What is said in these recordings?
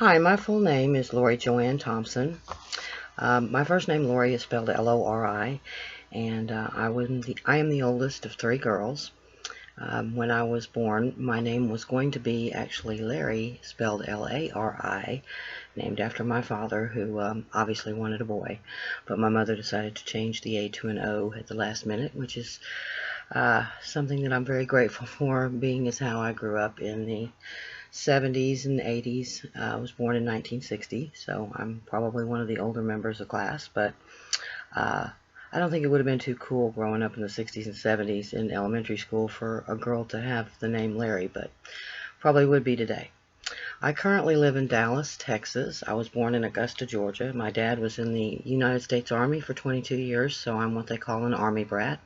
Hi, my full name is Lori Joanne Thompson. My first name, Lori, is spelled Lori, and I am the oldest of three girls. When I was born, my name was going to be actually Larry, spelled Lari, named after my father, who obviously wanted a boy. But my mother decided to change the A to an O at the last minute, which is something that I'm very grateful for, being as how I grew up in the 70s and 80s. I was born in 1960, so I'm probably one of the older members of class, but I don't think it would have been too cool growing up in the 60s and 70s in elementary school for a girl to have the name Larry, but probably would be today. I currently live in Dallas, Texas. I was born in Augusta, Georgia. My dad was in the United States Army for 22 years, so I'm what they call an Army brat.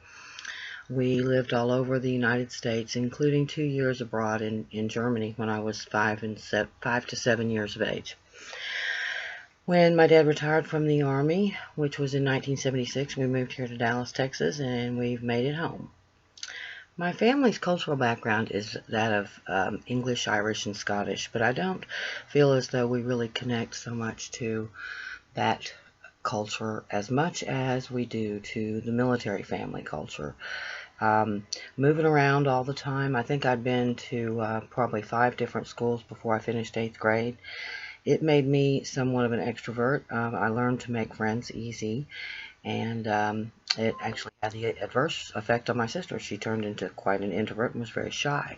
We lived all over the United States, including 2 years abroad in Germany when I was 5 to 7 years of age. When my dad retired from the Army, which was in 1976, we moved here to Dallas, Texas, and we've made it home. My family's cultural background is that of English, Irish, and Scottish, but I don't feel as though we really connect so much to that culture as much as we do to the military family culture. Moving around all the time. I think I'd been to probably 5 different schools before I finished 8th grade. It made me somewhat of an extrovert. I learned to make friends easy, and it actually had the adverse effect on my sister. She turned into quite an introvert and was very shy.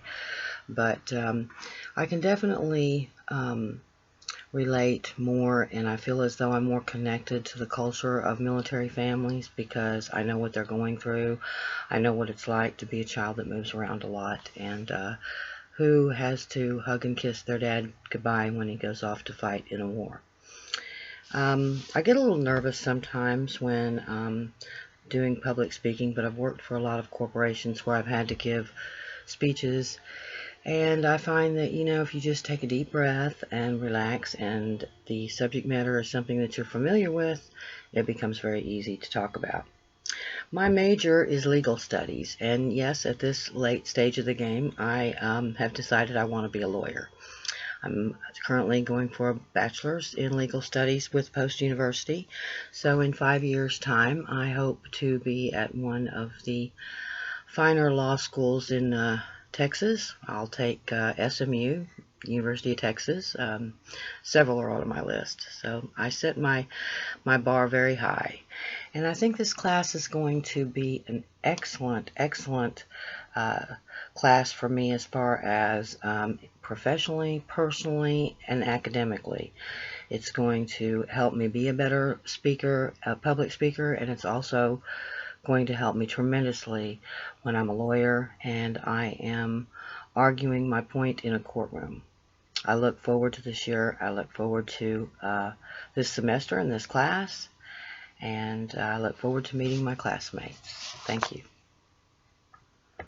But I can definitely relate more, and I feel as though I'm more connected to the culture of military families because I know what they're going through. I know what it's like to be a child that moves around a lot and who has to hug and kiss their dad goodbye when he goes off to fight in a war. I get a little nervous sometimes when doing public speaking, but I've worked for a lot of corporations where I've had to give speeches. And I find that, if you just take a deep breath and relax and the subject matter is something that you're familiar with, it becomes very easy to talk about. My major is legal studies, and yes, at this late stage of the game, I have decided I want to be a lawyer. I'm currently going for a bachelor's in legal studies with Post University, so in 5 years' time, I hope to be at one of the finer law schools in Texas. I'll take SMU, University of Texas. Several are on my list. So I set my bar very high. And I think this class is going to be an excellent class for me as far as professionally, personally, and academically. It's going to help me be a better speaker, a public speaker, and it's also going to help me tremendously when I'm a lawyer and I am arguing my point in a courtroom. I look forward to this year. I look forward to this semester and this class, and I look forward to meeting my classmates. Thank you.